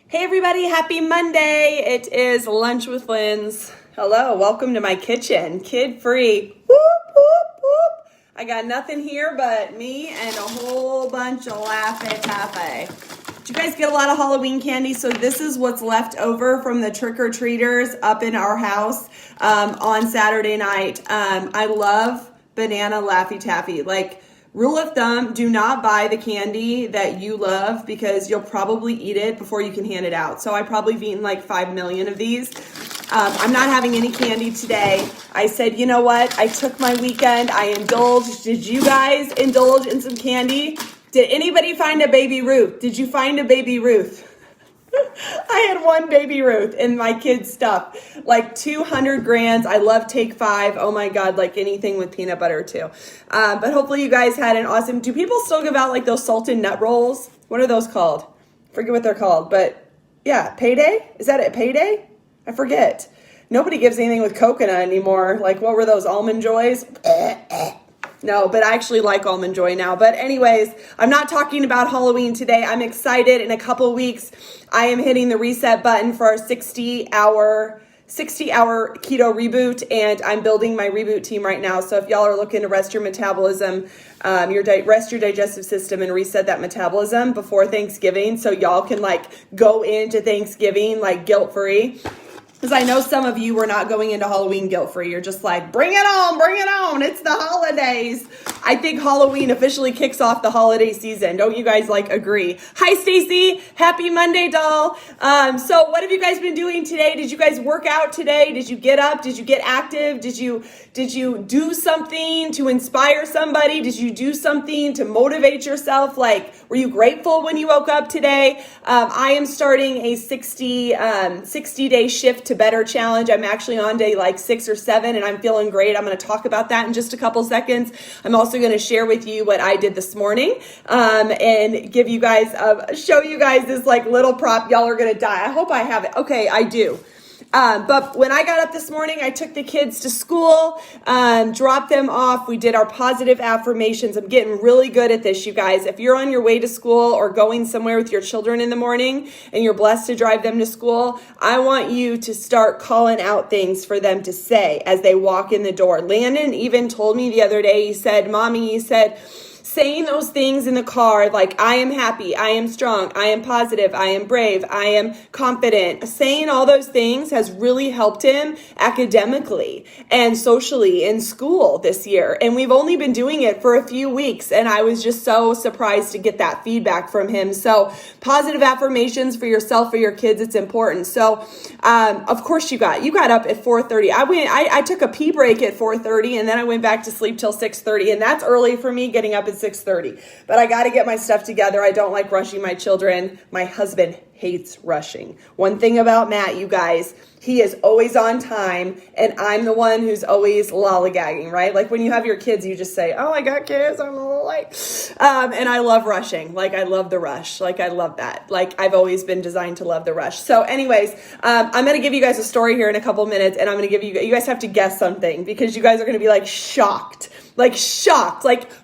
Hey everybody, happy Monday. It is Lunch with Linds. Hello, welcome to my kitchen. Kid-free. Whoop, whoop, whoop. I got nothing here but me and a whole bunch of Laffy Taffy. Did you guys get a lot of Halloween candy? So this is what's left over from the trick-or-treaters up in our house on Saturday night. I love banana Laffy Taffy. Like, rule of thumb, do not buy the candy that you love because you'll probably eat it before you can hand it out. So I probably have eaten like 5 million of these. I'm not having any candy today. I said, you know what? I took my weekend. I indulged. Did you guys indulge in some candy? Did anybody find a Baby Ruth? Did you find a Baby Ruth? I had one Baby Ruth in my kids' stuff, like 200 grands. I love Take 5. Oh my God, like anything with peanut butter too. But hopefully you guys had an awesome, do people still give out like those salted nut rolls? What are those called? Forget what they're called, but yeah, Payday? Is that it, Payday? I forget. Nobody gives anything with coconut anymore. Like what were those, Almond Joys? No, but I actually like Almond Joy now. But anyways, I'm not talking about Halloween today. I'm excited. In a couple weeks, I am hitting the reset button for our 60-hour keto reboot, and I'm building my reboot team right now. So if y'all are looking to rest your metabolism, rest your digestive system and reset that metabolism before Thanksgiving so y'all can like go into Thanksgiving like guilt-free. Because I know some of you were not going into Halloween guilt-free. You're just like, bring it on, bring it on. It's the holidays. I think Halloween officially kicks off the holiday season. Don't you guys like agree? Hi, Stacy. Happy Monday, doll. So what have you guys been doing today? Did you guys work out today? Did you get up? Did you get active? Did you do something to inspire somebody? Did you do something to motivate yourself? Like, were you grateful when you woke up today? I am starting a 60-day shift to better challenge. I'm actually on day like 6 or 7 and I'm feeling great. I'm going to talk about that in just a couple seconds. I'm also going to share with you what I did this morning and give you guys, show you guys this like little prop. Y'all are going to die. I hope I have it. Okay, I do. But when I got up this morning, I took the kids to school, dropped them off. We did our positive affirmations. I'm getting really good at this, you guys. If you're on your way to school or going somewhere with your children in the morning and you're blessed to drive them to school, I want you to start calling out things for them to say as they walk in the door. Landon even told me the other day, he said, Mommy, he said, saying those things in the car, like I am happy, I am strong, I am positive, I am brave, I am confident. Saying all those things has really helped him academically and socially in school this year. And we've only been doing it for a few weeks. And I was just so surprised to get that feedback from him. So positive affirmations for yourself, for your kids, it's important. So of course you got up at 4:30. I took a pee break at 4:30 and then I went back to sleep till 6:30. And that's early for me, getting up at 6:30. But I got to get my stuff together. I don't like rushing my children. My husband hates rushing. One thing about Matt, you guys, he is always on time and I'm the one who's always lollygagging, right? Like when you have your kids, you just say, oh, I got kids, I'm a little late. And I love rushing. Like I love the rush. Like I love that. Like I've always been designed to love the rush. So anyways, I'm going to give you guys a story here in a couple minutes and I'm going to give you guys have to guess something because you guys are going to be like shocked. Like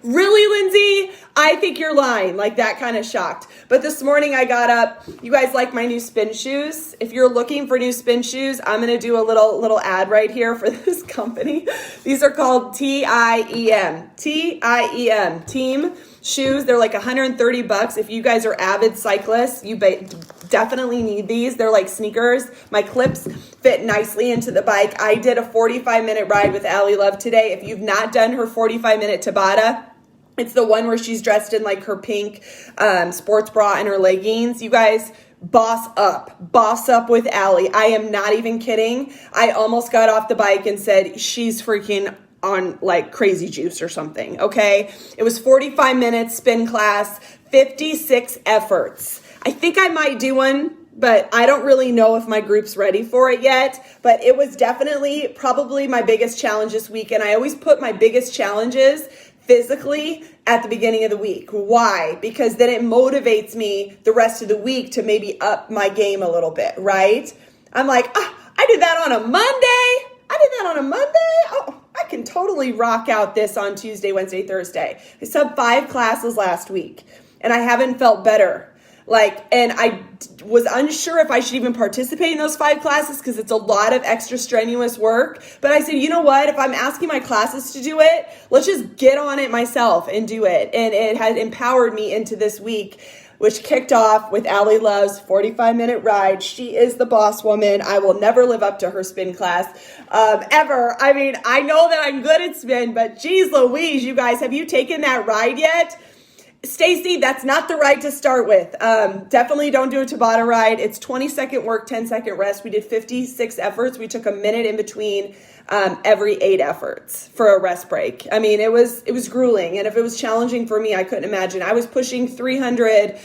really, Lindsay? I think you're lying, like that kind of shocked. But this morning I got up. You guys like my new spin shoes? If you're looking for new spin shoes, I'm going to do a little ad right here for this company. These are called TIEM. TIEM. Team shoes. They're like $130. If you guys are avid cyclists, you definitely need these. They're like sneakers. My clips fit nicely into the bike. I did a 45-minute ride with Allie Love today. If you've not done her 45-minute Tabata, it's the one where she's dressed in like her pink sports bra and her leggings. You guys, boss up with Allie. I am not even kidding. I almost got off the bike and said she's freaking on like crazy juice or something. Okay. It was 45 minutes spin class, 56 efforts. I think I might do one, but I don't really know if my group's ready for it yet. But it was definitely probably my biggest challenge this week. And I always put my biggest challenges physically at the beginning of the week. Why? Because then it motivates me the rest of the week to maybe up my game a little bit, right? I'm like, I did that on a Monday. Oh, I can totally rock out this on Tuesday, Wednesday, Thursday. I subbed 5 classes last week and I haven't felt better. And I was unsure if I should even participate in those 5 classes because it's a lot of extra strenuous work. But I said, you know what? If I'm asking my classes to do it, let's just get on it myself and do it. And it has empowered me into this week, which kicked off with Allie Love's 45-minute ride. She is the boss woman. I will never live up to her spin class ever. I mean, I know that I'm good at spin, but geez Louise, you guys, have you taken that ride yet? Stacy, that's not the ride to start with. Definitely don't do a Tabata ride. It's 20-second work, 10-second rest. We did 56 efforts. We took a minute in between every 8 efforts for a rest break. I mean, it was grueling. And if it was challenging for me, I couldn't imagine. I was pushing 300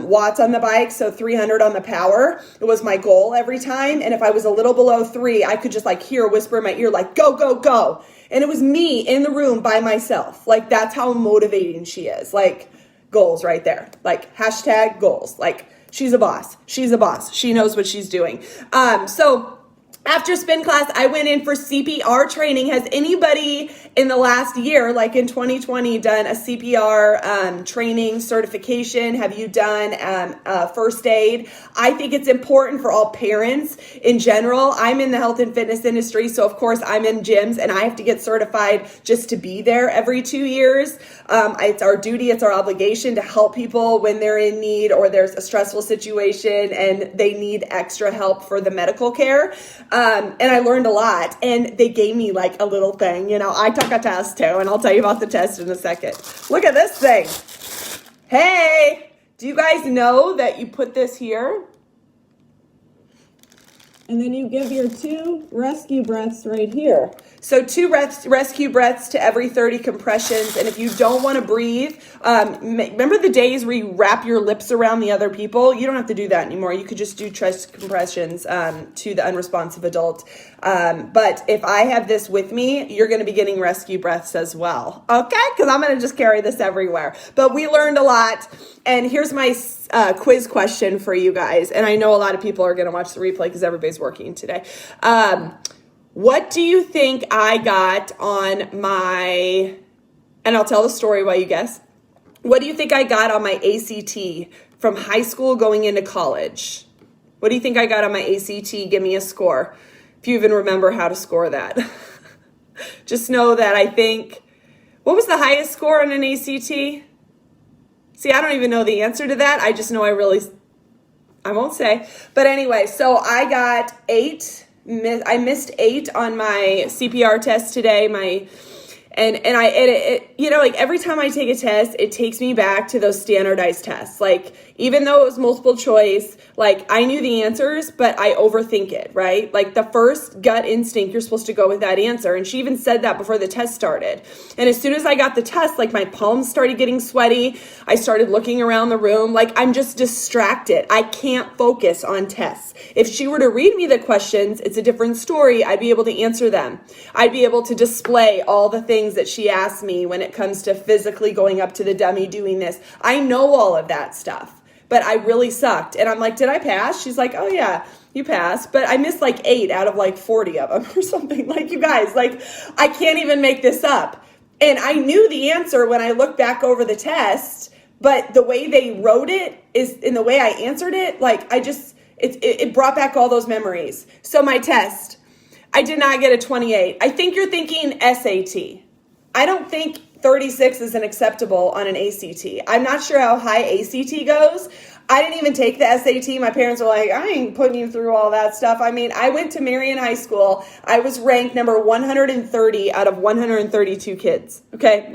watts on the bike, so 300 on the power. It was my goal every time. And if I was a little below 3, I could just hear a whisper in my ear, go, go, go. And it was me in the room by myself. That's how motivating she is. Goals right there. Hashtag goals. She's a boss. She's a boss. She knows what she's doing. So after spin class, I went in for CPR training. Has anybody in the last year, in 2020, done a CPR training certification? Have you done first aid? I think it's important for all parents in general. I'm in the health and fitness industry, so of course I'm in gyms and I have to get certified just to be there every 2 years. It's our duty, it's our obligation to help people when they're in need or there's a stressful situation and they need extra help for the medical care. And I learned a lot, and they gave me a little thing. I took a test too, and I'll tell you about the test in a second. Look at this thing. Hey, do you guys know that you put this here? And then you give your 2 rescue breaths right here. So 2 rescue breaths to every 30 compressions. And if you don't want to breathe, remember the days where you wrap your lips around the other people? You don't have to do that anymore. You could just do chest compressions to the unresponsive adult. But if I have this with me, you're going to be getting rescue breaths as well. Okay? Because I'm going to just carry this everywhere. But we learned a lot. And here's my quiz question for you guys. And I know a lot of people are going to watch the replay because everybody's working today. What do you think I got on my, and I'll tell the story while you guess. What do you think I got on my ACT from high school going into college? What do you think I got on my ACT? Give me a score. If you even remember how to score that. Just know that I think, what was the highest score on an ACT? See, I don't even know the answer to that. I just know I won't say. But anyway, so I got 8. I missed 8 on my CPR test today. Every time I take a test, it takes me back to those standardized tests. Even though it was multiple choice, I knew the answers, but I overthink it, right? The first gut instinct, you're supposed to go with that answer. And she even said that before the test started. And as soon as I got the test, my palms started getting sweaty. I started looking around the room. I'm just distracted. I can't focus on tests. If she were to read me the questions, it's a different story. I'd be able to answer them. I'd be able to display all the things that she asked me when it comes to physically going up to the dummy, doing this. I know all of that stuff, but I really sucked. And I'm like, did I pass? She's like, oh yeah, you passed. But I missed 8 out of 40 of them or something. You guys, I can't even make this up. And I knew the answer when I looked back over the test, but the way they wrote it is in the way I answered it. It brought back all those memories. So my test, I did not get a 28. I think you're thinking SAT. I don't think 36 is an acceptable on an ACT. I'm not sure how high ACT goes. I didn't even take the SAT. My parents were like, I ain't putting you through all that stuff. I mean, I went to Marion High School. I was ranked number 130 out of 132 kids. Okay?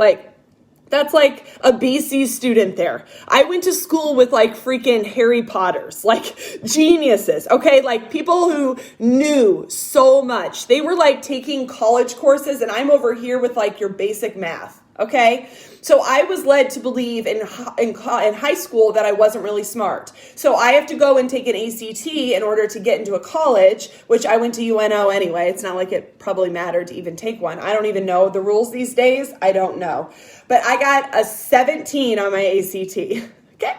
That's a BC student there. I went to school with freaking Harry Potters, geniuses, okay? People who knew so much. They were taking college courses and I'm over here with your basic math, okay? So I was led to believe in high school that I wasn't really smart. So I have to go and take an ACT in order to get into a college, which I went to UNO anyway. It's not like it probably mattered to even take one. I don't even know the rules these days. I don't know. But I got a 17 on my ACT. Okay.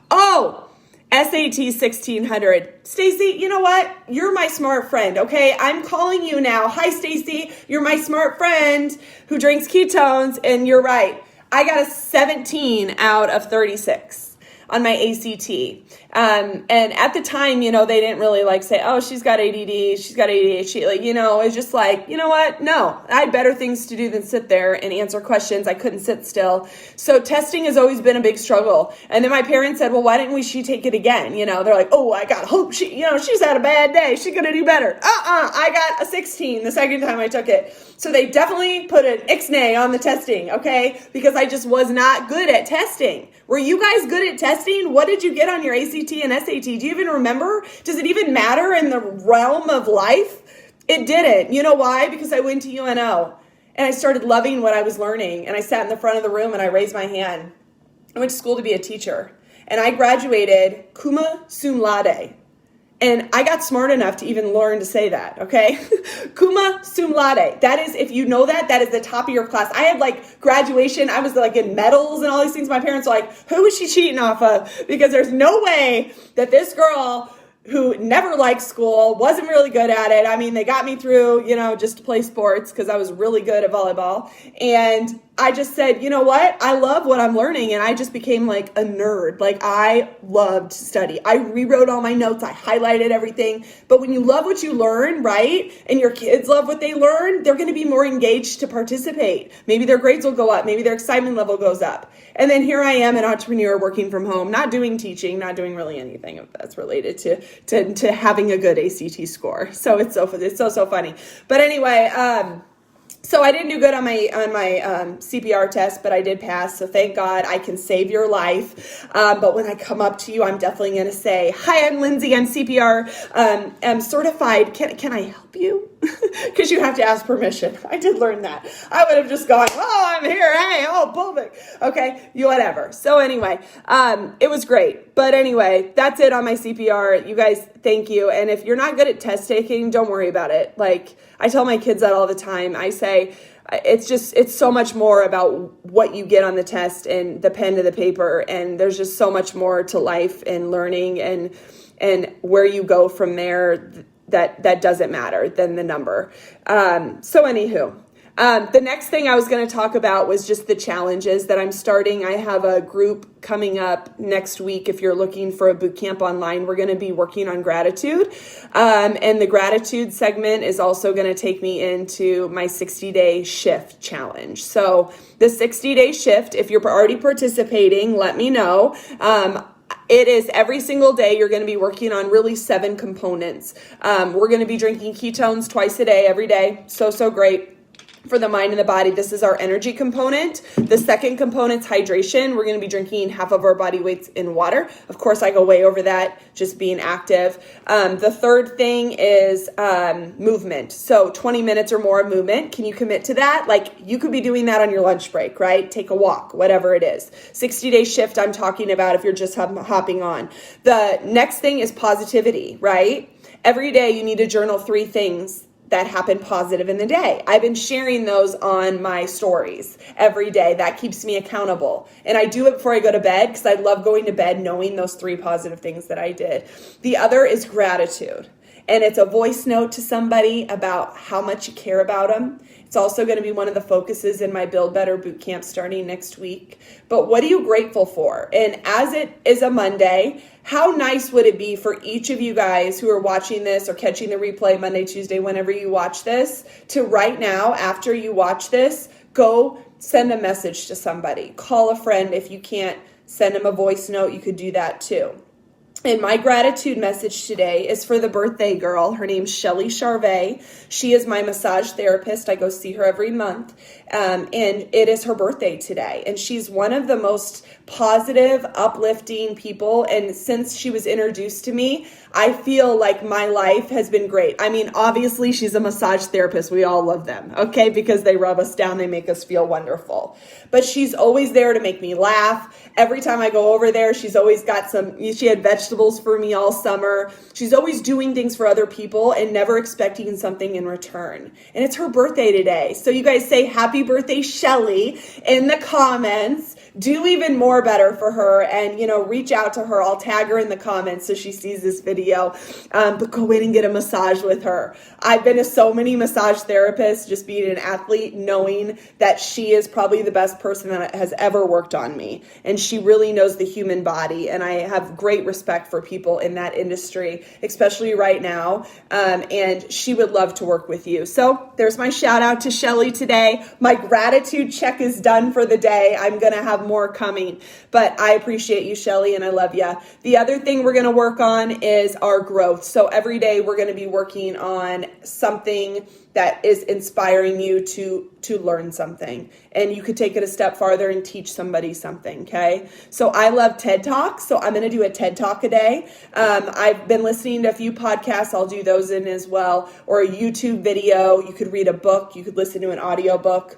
Oh, SAT 1600. Stacy, you know what? You're my smart friend, okay? I'm calling you now. Hi, Stacy. You're my smart friend who drinks ketones, and you're right. I got a 17 out of 36. on my ACT. And at the time, they didn't really like say, oh, she's got ADD, she's got ADHD. Like, it's just like, you know what? No, I had better things to do than sit there and answer questions. I couldn't sit still. So testing has always been a big struggle. And then my parents said, well, why didn't she take it again? They're like, oh, I got hope. She's had a bad day. She's going to do better. I got a 16 the second time I took it. So they definitely put an ixnay on the testing, okay? Because I just was not good at testing. Were you guys good at testing? What did you get on your ACT and SAT? Do you even remember? Does it even matter in the realm of life? It didn't. You know why? Because I went to UNO and I started loving what I was learning. And I sat in the front of the room and I raised my hand. I went to school to be a teacher. And I graduated cum laude. And I got smart enough to even learn to say that, okay? Cum laude. That is, if you know that is the top of your class. I had like graduation. I was like in medals and all these things. My parents were like, who is she cheating off of? Because there's no way that this girl who never liked school, wasn't really good at it. I mean, they got me through, just to play sports because I was really good at volleyball. And I just said, you know what? I love what I'm learning. And I just became like a nerd. Like I loved to study. I rewrote all my notes. I highlighted everything. But when you love what you learn, right? And your kids love what they learn, they're going to be more engaged to participate. Maybe their grades will go up. Maybe their excitement level goes up. And then here I am, an entrepreneur working from home, not doing teaching, not doing really anything that's related to having a good ACT score. So it's so funny. But anyway, so I didn't do good on my CPR test, but I did pass. So thank God I can save your life. But when I come up to you, I'm definitely going to say, hi, I'm Lindsay. I'm CPR. I'm certified. Can I help you? Because you have to ask permission. I did learn that. I would have just gone, oh, I'm here. Hey, oh, perfect. Okay, whatever. So anyway, it was great. But anyway, that's it on my CPR. You guys, thank you. And if you're not good at test taking, don't worry about it. Like I tell my kids that all the time. I say, it's so much more about what you get on the test and the pen to the paper. And there's just so much more to life and learning and where you go from there that doesn't matter than the number. So anywho, the next thing I was going to talk about was just the challenges that I'm starting. I have a group coming up next week. If you're looking for a boot camp online, we're going to be working on gratitude. And the gratitude segment is also going to take me into my 60-day shift challenge. So the 60-day shift, if you're already participating, let me know. It is every single day you're going to be working on really 7 components. We're going to be drinking ketones twice a day, every day. So great for the mind and the body. This is our energy component. The second component's hydration. We're going to be drinking half of our body weights in water. Of course, I go way over that, just being active. The third thing is movement. So 20 minutes or more of movement. Can you commit to that? Like you could be doing that on your lunch break, right? Take a walk, whatever it is. 60-day shift I'm talking about if you're just hopping on. The next thing is positivity, right? Every day you need to journal 3 things that happen positive in the day. I've been sharing those on my stories every day. That keeps me accountable. And I do it before I go to bed because I love going to bed knowing those 3 positive things that I did. The other is gratitude. And it's a voice note to somebody about how much you care about them. It's also going to be one of the focuses in my Build Better Bootcamp starting next week. But what are you grateful for? And as it is a Monday, how nice would it be for each of you guys who are watching this or catching the replay Monday, Tuesday, whenever you watch this, to right now, after you watch this, go send a message to somebody. Call a friend. If you can't send them a voice note, you could do that too. And my gratitude message today is for the birthday girl. Her name's Shelly Charvet. She is my massage therapist. I go see her every month. And it is her birthday today. And she's one of the most positive, uplifting people. And since she was introduced to me, I feel like my life has been great. I mean, obviously, she's a massage therapist. We all love them, okay? Because they rub us down. They make us feel wonderful. But she's always there to make me laugh. Every time I go over there, she's always got she had vegetables vegetables for me all summer. She's always doing things for other people and never expecting something in return. And it's her birthday today. So you guys say happy birthday, Shelly, in the comments. Do even more better for her and, reach out to her. I'll tag her in the comments so she sees this video. But go in and get a massage with her. I've been to so many massage therapists, just being an athlete, knowing that she is probably the best person that has ever worked on me. And she really knows the human body. And I have great respect for people in that industry, especially right now. And she would love to work with you. So there's my shout out to Shelly today. My gratitude check is done for the day. I'm going to have more coming, but I appreciate you, Shelly, and I love you. The other thing we're going to work on is our growth. So every day we're going to be working on something that is inspiring you to learn something. And you could take it a step farther and teach somebody something, okay? So I love TED Talks, so I'm going to do a TED Talk a day. I've been listening to a few podcasts. I'll do those in as well, or a YouTube video. You could read a book. You could listen to an audio book.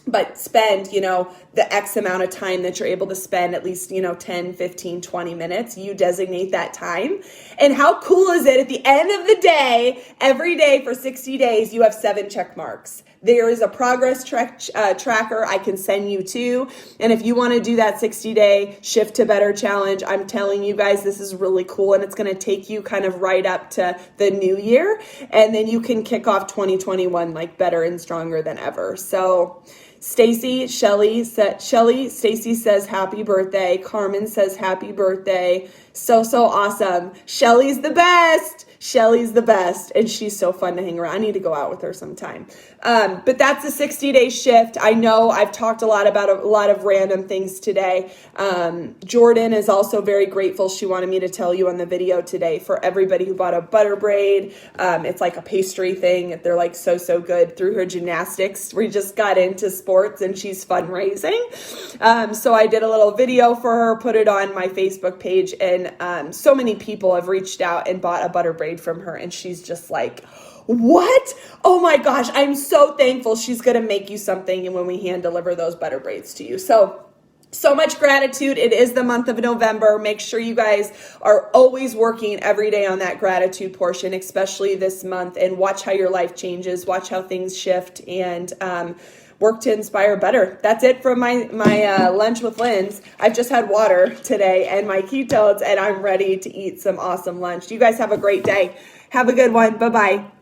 But spend, the X amount of time that you're able to spend, at least, 10, 15, 20 minutes. You designate that time. And how cool is it at the end of the day, every day for 60 days, you have 7 check marks. There is a progress tracker I can send you to. And if you want to do that 60-day Shift to Better challenge, I'm telling you guys, this is really cool. And it's going to take you kind of right up to the new year. And then you can kick off 2021 like better and stronger than ever. So Stacy says happy birthday. Carmen says happy birthday. So awesome. Shelly's the best. Shelly's the best, and she's so fun to hang around. I need to go out with her sometime. But that's a 60-day shift. I know I've talked a lot about a lot of random things today. Jordan is also very grateful. She wanted me to tell you on the video today for everybody who bought a butter braid. It's like a pastry thing. They're like so good through her gymnastics. We just got into sports and she's fundraising. So I did a little video for her, put it on my Facebook page, and so many people have reached out and bought a butter braid from her, and she's just like, what? Oh my gosh, I'm so thankful. She's going to make you something and when we hand deliver those butter braids to you. So much gratitude. It is the month of November. Make sure you guys are always working every day on that gratitude portion, especially this month, and watch how your life changes, watch how things shift, and work to inspire better. That's it from my lunch with Linds. I've just had water today and my ketones, and I'm ready to eat some awesome lunch. You guys have a great day. Have a good one. Bye-bye.